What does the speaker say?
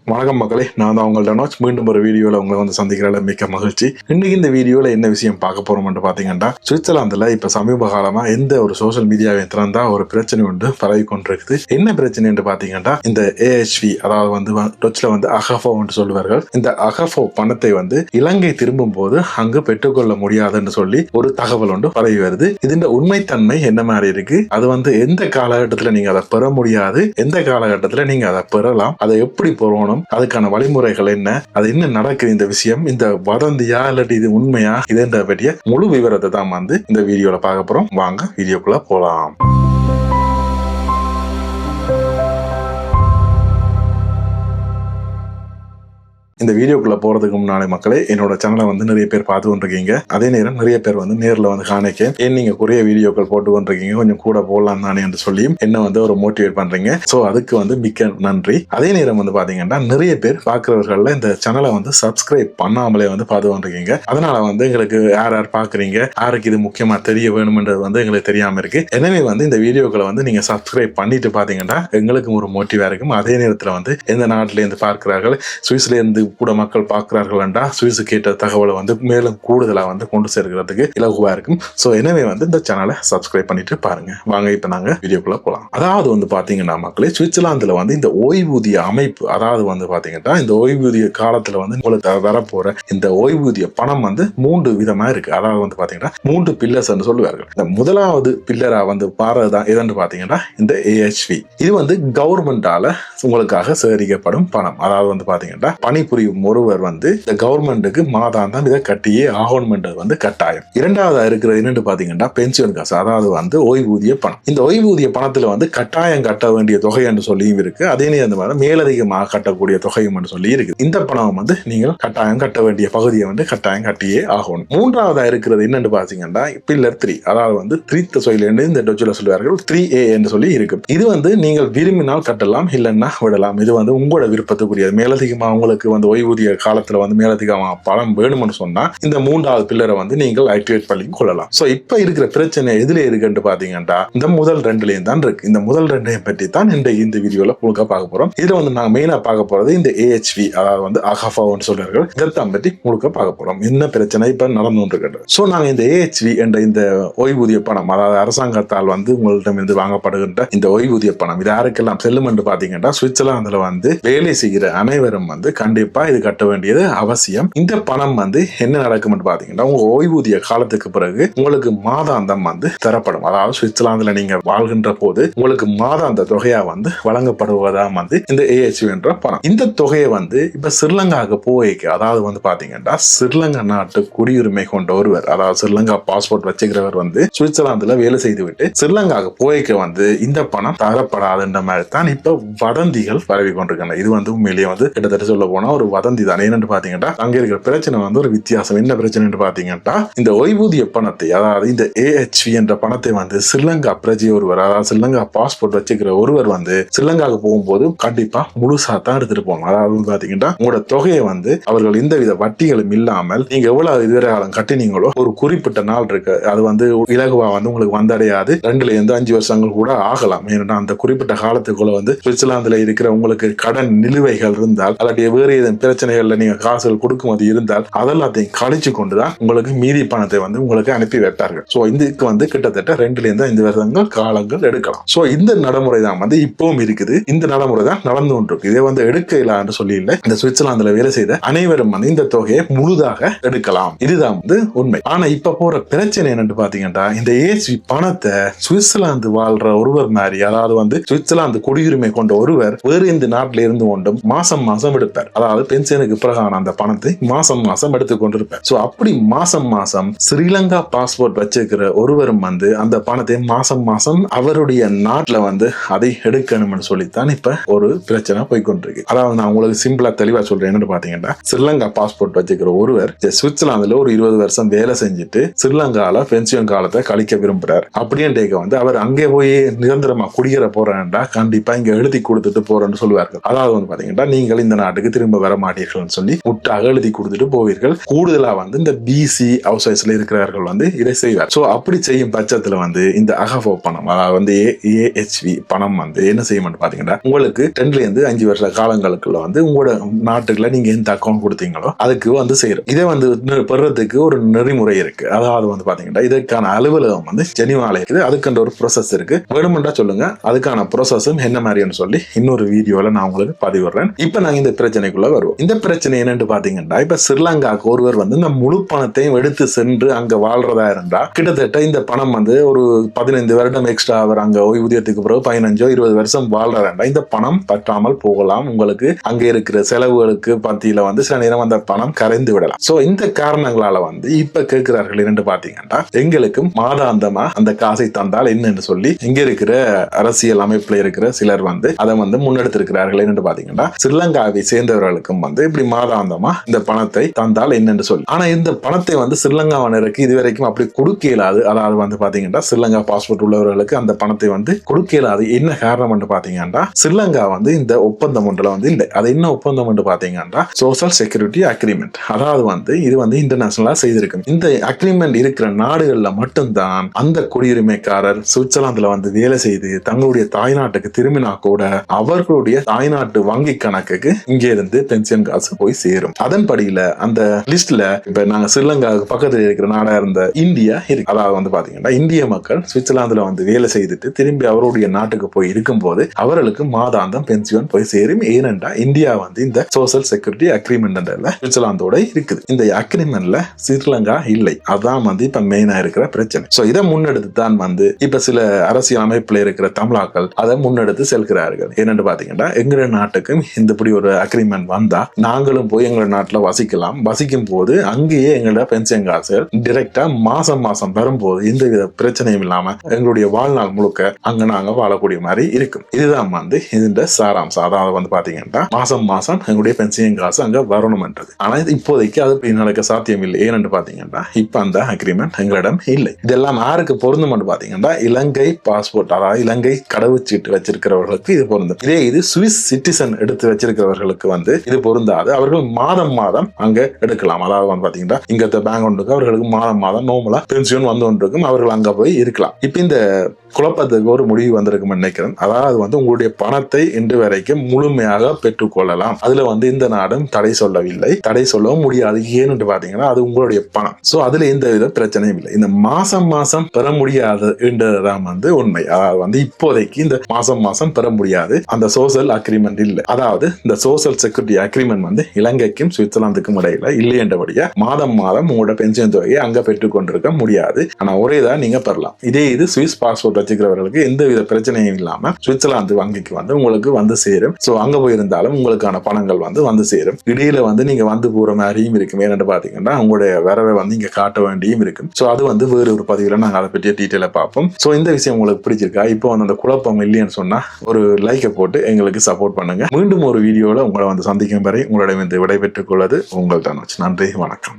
வணக்கம் மக்களே, நான் தான் உங்கள்ட்ட நோச். மீண்டும் ஒரு வீடியோவில் உங்களை வந்து சந்திக்கிறதுல மிக்க மகிழ்ச்சி. இன்னைக்கு இந்த வீடியோவில் என்ன விஷயம் பார்க்க போறோம்னு பார்த்தீங்கன்னா, சுவிட்சர்லாந்தில் இப்போ சமீப காலமாக எந்த ஒரு சோசியல் மீடியாவை திறந்தா ஒரு பிரச்சனை ஒன்று பரவி கொண்டிருக்குது. என்ன பிரச்சனை என்று பார்த்தீங்கன்னா, இந்த AHV, அதாவது வந்து டொச்சில் வந்து அகஃபோ என்று சொல்லுவார்கள். இந்த அகஃபோ பணத்தை வந்து இலங்கை திரும்பும் போது அங்கு பெற்றுக்கொள்ள முடியாதுன்னு சொல்லி ஒரு தகவல் ஒன்று பரவி வருது. இதன் உண்மைத்தன்மை என்ன மாதிரி இருக்கு, அது வந்து எந்த காலகட்டத்தில் நீங்க அதை பெற முடியாது, எந்த காலகட்டத்தில் நீங்க அதை பெறலாம், அதை எப்படி பெறணும், அதுக்கான வழிமுறைகள் என்ன, அது என்ன நடக்குது, இந்த விஷயம் இந்த வதந்தியா இல்லாட்டி இது உண்மையா, இதுன்ற பற்றிய முழு விவரத்தை தான் வந்து இந்த வீடியோல பார்க்க போறோம். வாங்க வீடியோக்குள்ள போலாம். இந்த வீடியோக்குள்ள போறதுக்கு முன்னாடி மக்களே, என்னோட சேனலை வந்து நிறைய பேர் பார்த்து கொண்டிருக்கீங்க. அதே நேரம் நிறைய பேர் வந்து நேரில் வந்து காணிக்க ஏன் நீங்க குறைய வீடியோக்கள் போட்டு கொண்டிருக்கீங்க, கொஞ்சம் கூட போடலாம் தானே என்று சொல்லியும் என்ன வந்து ஒரு மோட்டிவேட் பண்றீங்க. ஸோ அதுக்கு வந்து மிக்க நன்றி. அதே நேரம் வந்து பாத்தீங்கன்னா, நிறைய பேர் பார்க்கிறவர்கள்ல இந்த சேனலை வந்து சப்ஸ்கிரைப் பண்ணாமலே வந்து பார்த்து கொண்டிருக்கீங்க. அதனால வந்து எங்களுக்கு யார் யார் பாக்குறீங்க, யாருக்கு இது முக்கியமா தெரிய வேணும்ன்றது வந்து எங்களுக்கு தெரியாம இருக்கு. எனவே வந்து இந்த வீடியோக்களை வந்து நீங்க சப்ஸ்கிரைப் பண்ணிட்டு பாத்தீங்கன்னா எங்களுக்கும் ஒரு மோட்டிவா இருக்கும். அதே நேரத்தில் வந்து எந்த நாட்டில இருந்து பார்க்கிறார்கள், சுவிஸ்ல இருந்து கூட மக்கள் பார்க்கிறார்கள் என்றா சுவிஸ் கேட்ட தகவலை வந்து மேலும் கூடுதலாக வந்து கொண்டு சேர்க்கிறதுக்கு இலகுவா இருக்கும். ஸோ எனவே வந்து இந்த சேனலை சப்ஸ்கிரைப் பண்ணிட்டு பாருங்க. வாங்க இப்ப நாங்க வீடியோக்குள்ள போலாம். அதாவது வந்து பாத்தீங்கன்னா மக்களே, சுவிட்சர்லாந்துல வந்து இந்த ஓய்வூதிய அமைப்பு, அதாவது வந்து பாத்தீங்கன்னா இந்த ஓய்வூதிய காலத்துல வந்து உங்களுக்கு வரப்போற இந்த ஓய்வூதிய பணம் வந்து 3 விதமா இருக்கு. அதாவது வந்து பாத்தீங்கன்னா 3 பில்லர்ஸ் சொல்லுவார்கள். இந்த முதலாவது பில்லரா வந்து பாருதான் எதுன்னு பாத்தீங்கன்னா இந்த AHV. இது வந்து கவர்மெண்டால உங்களுக்காக சேகரிக்கப்படும் பணம். அதாவது வந்து பாத்தீங்கன்னா பணிபுரியும் ஒருவர் வந்து இந்த கவர்மெண்ட்டுக்கு மாதாந்தம் இதை கட்டியே ஆகணும்ன்றது வந்து கட்டாயம். இரண்டாவதா இருக்கிறது என்னன்னு பாத்தீங்கன்னா பென்ஷன் காசு, அதாவது வந்து ஓய்வூதிய பணம். இந்த ஓய்வூதிய பணத்துல வந்து கட்டாயம் கட்ட வேண்டிய தொகை என்று சொல்லியும் இருக்கு. அதே நேரம் மேலதிகமாக கட்டக்கூடிய தொகையும் என்று சொல்லி இருக்கு. இந்த பணம் வந்து நீங்கள் கட்டாயம் கட்ட வேண்டிய பகுதியை வந்து கட்டாயம் கட்டியே ஆகணும். மூன்றாவதா இருக்கிறது என்னன்னு பாத்தீங்கன்னா பில்லர் 3, அதாவது வந்து 3 தொகையில இந்த டொச்சில் சொல்லுவார்கள் 3A என்று சொல்லி இருக்கு. இது வந்து நீங்கள் விரும்பினால் கட்டலாம், இல்லைன்னா விடலாம். இது வந்து உங்களோட விருப்பத்துக்குரியது. மேலதிகமா உங்களுக்கு வந்து ஓய்வூதிய காலத்துல வந்து மேலதிகமா பணம் வேணும்னு சொன்னா இந்த 3வது பில்லரை வந்து நீங்கள் ஆக்டிவேட் பண்ணி கொள்ளலாம். சோ இப்ப இருக்கிற பிரச்சனை எதுல இருக்குன்னு பாத்தீங்கன்னா இந்த முதல் 2லயும் தான் இருக்கு. இந்த முதல் 2ஐயும் பற்றி தான் இந்த வீடியோல முழுக்க பார்க்க போறோம். இதுல வந்து நாங்க மெயினா பார்க்க போறது இந்த AHV, அதாவது வந்து அகஃபான்னு சொல்றார்கள். இதைத்தான் பற்றி முழுக்க பார்க்க போறோம். என்ன பிரச்சனை இப்ப நடந்து இருக்கு. சோ நாங்க இந்த AHV என்ற இந்த ஓய்வூதிய பணம், அதாவது அரசாங்கத்தால் வந்து உங்களிடமிருந்து வாங்கப்படுகின்ற இந்த ஓய்வூதிய பணம், இது யாருக்கெல்லாம் செல்லும் என்று பாத்தீங்கன்னா சுவிட்சர்லாந்துல வந்து வேலை செய்கிற அனைவரும் வந்து கண்டிப்பா இது கட்ட வேண்டியது அவசியம். இந்த பணம் வந்து என்ன நடக்கும் பாத்தீங்கன்னா உங்க ஓய்வூதிய காலத்துக்கு பிறகு உங்களுக்கு மாதாந்தம் வந்து தரப்படும். அதாவது சுவிட்சர்லாந்துல நீங்க வாழ்கின்ற போது உங்களுக்கு மாதாந்த தொகையா வந்து வழங்கப்படுவதா வந்து இந்த AHV என்ற பணம். இந்த தொகையை வந்து இப்ப ஸ்ரீலங்காவுக்கு போய்க்கு, அதாவது வந்து பாத்தீங்கன்னா ஸ்ரீலங்கா நாட்டு குடியுரிமை கொண்ட ஒருவர், அதாவது ஸ்ரீலங்கா பாஸ்போர்ட் வச்சுக்கிறவர் வந்து சுவிட்சர்லாந்துல வேலை செய்து விட்டு ஸ்ரீலங்காவுக்கு போய்க்கு வந்து இந்த பணம் தரப்படாதுன்ற மாதிரி தான் இப்ப வதந்திகள் பரவி கொண்டிருக்கின்றன. இது வந்து உண்மையிலேயே வந்து கிட்டத்தட்ட சொல்ல போனா ஒரு வதந்தி தான். என்னன்னு பாத்தீங்கன்னா அங்க இருக்கிற பிரச்சனை வந்து ஒரு வித்தியாசம். என்ன பிரச்சனை பாத்தீங்கன்னா இந்த ஓய்வூதிய பணத்தை, அதாவது இந்த AHV என்ற பணத்தை வந்து ஸ்ரீலங்கா பிரஜை ஒருவர், அதாவது ஸ்ரீலங்கா பாஸ்போர்ட் வச்சுக்கிற ஒருவர் வந்து ஸ்ரீலங்காவுக்கு போகும்போது கண்டிப்பா முழுசா தான் எடுத்துட்டு போகணும். அதாவது பாத்தீங்கன்னா உங்களோட தொகையை வந்து அவர்கள் இந்த வித வட்டிகளும் இல்லாமல் நீங்க எவ்வளவு இதுவரை காலம் கட்டினீங்களோ ஒரு குறிப்பிட்ட நாள் இருக்கு, அது வந்து இலகுவா வந்து உங்களுக்கு வந்தடையாது. 2-5 வருஷங்கள் கூட ஆகலாம். ஏன்னா அந்த குறிப்பிட்ட காலத்துக்குள்ள வந்து சுவிட்சர்லாந்துல இருக்கிற உங்களுக்கு கடன் நிலுவைகள் இருந்தால் அல்லது வேறு ஏதேனும் பிரச்சனைகள்ல நீங்க காசுகள் கொடுக்கும்போது இருந்தால் அதெல்லாத்தையும் கழிச்சு கொண்டுதான் உங்களுக்கு மீதி பணத்தை வந்து உங்களுக்கு அனுப்பி வைப்பார்கள். சோ இதுக்கு வந்து கிட்டத்தட்ட 2-5 வருடங்கள் காலங்கள் எடுக்கலாம். சோ இந்த நடைமுறை தான் வந்து இப்பவும் இருக்குது. இந்த நடைமுறை தான் நடந்து கொண்டிருக்கு. இதை வந்து எடுக்க இல்லான்னு சொல்லி இல்ல, இந்த சுவிட்சர்லாந்துல வேலை செய்த அனைவரும் வந்து இந்த தொகையை முழுதாக எடுக்கலாம். இதுதான் வந்து உண்மை. ஆனா இப்ப போற பிரச்சனை என்னன்னு பாத்தீங்கன்னா இந்த AHV பணத்தை சுவிட்சர்லாந்து வாழ்ற ஒருவர் மாதிரி, அதாவது வந்து சுவிட்சர்லாந்து குடியுரிமை கொண்ட ஒருவர் வேறு இந்த நாட்டில இருந்து கொண்டும் மாசம் மாசம் எடுப்பார். அதாவது பென்ஷனுக்கு பிறகான அந்த பணத்தை மாசம் மாசம் எடுத்துக் கொண்டிருப்பார். சோ அப்படி மாசம் மாசம் ஸ்ரீலங்கா பாஸ்போர்ட் வச்சிருக்கிற ஒருவரும் வந்து அந்த பணத்தை மாசம் மாசம் அவருடைய நாட்டுல வந்து அதை எடுக்கணும்னு சொல்லித்தான் இப்ப ஒரு பிரச்சனை போய்கொண்டிருக்கு. அதாவது நான் உங்களுக்கு சிம்பிளா தெளிவா சொல்றேன். என்னன்னு பாத்தீங்கன்னா ஸ்ரீலங்கா பாஸ்போர்ட் வச்சுக்கிற ஒருவர் சுவிட்சர்லாந்துல ஒரு 20 வருஷம் வேலை செஞ்சுட்டு ஸ்ரீலங்கால பென்ஷன் காலத்தை கழிக்க விரும்புறாரு. அப்படியே வந்து அவர் அங்கே போய் நிரந்தரமா குடியேற போறேன்டா கண்டிப்பா இங்க எழுதி கொடுத்துட்டு போறேன்னு சொல்லுவார்கள். அதாவது வந்து பாத்தீங்கன்னா நீங்கள் இந்த நாட்டுக்கு திரும்ப வர பெற மாட்டீர்கள்னு சொல்லி முற்றாக எழுதி கொடுத்துட்டு போவீர்கள். கூடுதலா வந்து இந்த பிசி ஹவுஸ் வைஸ்ல இருக்கிறவர்கள் வந்து இதை செய்வார். சோ அப்படி செய்யும் பட்சத்துல வந்து இந்த அகஃபோ பணம், அதாவது வந்து ஏஹெச்வி பணம் வந்து என்ன செய்யணும் பாத்தீங்கன்னா, உங்களுக்கு 2 to 5 வருஷ காலங்களுக்குள்ள வந்து உங்களோட நாட்டுக்குள்ள நீங்க எந்த அக்கௌண்ட் கொடுத்தீங்களோ அதுக்கு வந்து செய்யறோம். இதை வந்து பெறதுக்கு ஒரு நெறிமுறை இருக்கு. அதாவது வந்து பாத்தீங்கன்னா, இதற்கான அலுவலகம் வந்து ஜெனீவால இருக்குது. அதுக்கு ஒரு ப்ரோசஸ் இருக்கு. வேணுமென்றா சொல்லுங்க, அதுக்கான ப்ரோசஸும் என்ன மாதிரின்னு சொல்லி இன்னொரு வீடியோல நான் உங்களுக்கு பதிவிடுறேன். இப்ப நாங்க இந்த பிரச்சனைக்குள்ள வருவோம். இந்த பிரச்சனை என்னன்னு பாத்தீங்கன்னா, இப்ப ஸ்ரீலங்காக்கு ஒருவர் வந்து இந்த முழு பணத்தையும் எடுத்து சென்று அங்க வாழ்றதா இருந்தா கிட்டத்தட்ட இந்த பணம் வந்து ஒரு 15 வருடம் எக்ஸ்ட்ரா அவர் அங்க ஓய்வூதியத்துக்கு பிறகு 15-20 வருஷம் வாழ்றாருண்டா இந்த பணம் பற்றாமல் போகலாம். உங்களுக்கு அங்க இருக்கிற செலவுகளுக்கு பத்தியில வந்து சில நேரம் அந்த பணம் கரைந்து விடலாம். சோ இந்த காரணங்களால வந்து இப்ப கேட்கிறார்கள் என்னன்னு பாத்தீங்கன்னா, எங்களுக்கும் மாதாந்தமா அந்த காசை தந்தால் என்னன்னு சொல்லி இங்க இருக்கிற அரசியல் அமைப்புல இருக்கிற சிலர் வந்து அதை வந்து முன்னெடுத்திருக்கிறார்கள். என்னன்னு பாத்தீங்கன்னா, ஸ்ரீலங்காவை சேர்ந்தவர்களுக்கும் வந்து இப்படி மாதாந்தமா இந்த பணத்தை தந்தால் என்னன்னு சொல்லி. ஆனா இந்த பணத்தை வந்து ஸ்ரீலங்காவினருக்கு இதுவரைக்கும் அப்படி கொடுக்க இயலாது. அதாவது வந்து பாத்தீங்கன்னா, ஸ்ரீலங்கா பாஸ்போர்ட் உள்ளவர்களுக்கு அந்த பணத்தை வந்து கொடுக்க இயலாது. என்ன காரணம் பாத்தீங்கன்னா, ஸ்ரீலங்கா வந்து இந்த ஒப்பந்தம் ஒன்றுல வந்து இல்லை. அது என்ன ஒப்பந்தம் பாத்தீங்கன்னா, சோசியல் செக்யூரிட்டி அக்ரிமெண்ட். அதாவது வந்து இது வந்து இன்டர்நேஷனலா செய்திருக்கு. இந்த அக்ரிமெண்ட் இருக்கிற நாடுகள்ல மட்டும்தான் அந்த குடியுரிமைக்காரர் சுவிட்சர்லாந்துல வந்து வேலை செய்து தங்களுடைய தாய்நாட்டுக்கு திரும்பினா கூட அவர்களுடைய தாய்நாட்டு வங்கி கணக்குக்கு இங்கே இருந்து பென்ஷன் காசு போய் சேரும். அதன்படியில அந்த லிஸ்ட்ல இப்ப நாங்க ஸ்ரீலங்காவுக்கு பக்கத்தில் இருக்கிற நாடா இருந்த இந்தியா இருக்கு. அதாவது வந்து பாத்தீங்கன்னா, இந்திய மக்கள் சுவிட்சர்லாந்துல வந்து வேலை செய்துட்டு திரும்பி அவருடைய நாட்டுக்கு போய் இருக்கும்போது அவர்களுக்கு மாதாந்தம் பென்ஷன் போய் சேரும். ஏனென்றா இந்தியா வந்து இந்த சோசியல் செக்யூரிட்டி அக்ரிமெண்ட்ல சுவிட்சர்லாந்தோட இருக்குது. இந்த அக்ரிமெண்ட்ல ஸ்ரீலங்கா இல்லை. அதான் வந்து இப்ப மெயினா இருக்கிற பிரச்சனை. சோ இதை முன்னெடுத்து தான் வந்து இப்ப சில அரசியல் அமைப்புல இருக்கிற தமிழாக்கள் அதை முன்னெடுத்து செல்கிறார்கள். என்னன்னு பாத்தீங்கன்னா, எங்க நாட்டுக்கும் இந்த இப்படி ஒரு அக்ரிமெண்ட் வந்தா நாங்களும் போய் எங்களோட நாட்டுல வசிக்கலாம். வசிக்கும் போது அங்கேயே எங்களோட பென்ஷன் காசு டைரக்டா மாசம் வரும்போது எந்த வித பிரச்சனையும் இல்லாம எங்களுடைய வாழ்நாள் முழுக்க அங்க நாங்க வாழக்கூடிய மாதிரி இருக்கும். இதுதான் வந்து இந்த சாராம்சம். அதாவது வந்து பாத்தீங்கன்னா, மாசம் எங்களுடைய பென்ஷன் காசு அங்க வரணும்ன்றது. ஆனா இப்போதைக்கு அது நடக்க சாத்தியம் இல்லை. ஏன்னு பாத்தீங்கன்னா, இப்ப அந்த அக்ரிமெண்ட் எங்களிடம் இல்லை. இதெல்லாம் யாருக்கு பொருந்தும் பாத்தீங்கன்னா, இலங்கை பாஸ்போர்ட், அதாவது இலங்கை கடவுச்சீட்டு வச்சிருக்கிறவர்களுக்கு இது பொருந்தும். இது சுவிஸ் சிட்டிசன் எடுத்து வச்சிருக்கிறவர்களுக்கு வந்து இது பொருந்தாது. அவர்கள் மாதம் அங்க எடுக்கலாம். அதாவது வந்து பாத்தீங்கன்னா, இங்க பேங்க் ஒன்றுக்கு அவர்களுக்கு மாதம் நோமலா பென்ஷன் வந்து ஒன்றுக்கும் அவர்கள் அங்க போய் இருக்கலாம். இப்ப இந்த குழப்பத்துக்கு ஒரு முடிவு வந்திருக்கும் நினைக்கிறேன். அதாவது வந்து உங்களுடைய பணத்தை இன்று வரைக்கும் முழுமையாக பெற்றுக்கொள்ளலாம். அதுல வந்து இந்த நாடும் தடை சொல்லவில்லை, தடை சொல்லவும் முடியாது. ஏன்னு பாத்தீங்கன்னா, அது உங்களுடைய பணம். சோ அதுல எந்த வித பிரச்சனையும் இல்லை. இந்த மாசம் பெற முடியாது என்றுதான் வந்து உண்மை. அதாவது வந்து இப்போதைக்கு இந்த மாசம் பெற முடியாது. அந்த சோசியல் அக்ரிமெண்ட் இல்லை. அதாவது இந்த சோசியல் செக்யூரிட்டி அக்ரிமெண்ட் வந்து இலங்கைக்கும் சுவிட்சர்லாந்துக்கும் இடையில இல்லை என்றபடியா மாதம் உங்களோட பென்ஷன் தொகையை அங்க பெற்றுக் கொண்டிருக்க முடியாது. ஆனா ஒரே தான் நீங்க பெறலாம். இது சுவிஸ் பாஸ்போர்ட் வச்சுக்கிறவர்களுக்கு எந்த வித பிரச்சனையும் இல்லாம சுவிட்சர்லாந்து வங்கிக்கு வந்து உங்களுக்கு வந்து சேரும். சோ அங்க போயிருந்தாலும் உங்களுக்கான பணங்கள் வந்து சேரும். இடையில வந்து நீங்க வந்து போற மாதிரியும் இருக்கும். ஏன்னு பாத்தீங்கன்னா, உங்களுடைய வரவை வந்து இங்க காட்ட வேண்டியும் இருக்கும். சோ அது வந்து வேறு ஒரு பதிவுல நாங்க அதை பற்றிய டீட்டெயில பார்ப்போம். சோ இந்த விஷயம் உங்களுக்கு பிடிச்சிருக்கா? இப்போ வந்து அந்த குழப்பம் இல்லைன்னு சொன்னா ஒரு லைக்கை போட்டு எங்களுக்கு சப்போர்ட் பண்ணுங்க. மீண்டும் ஒரு வீடியோல உங்களை வந்து சந்திக்கும் வரை உங்களிடம் விடைபெற்றுக் கொள்வது உங்கள் தனுஷ். நன்றி, வணக்கம்.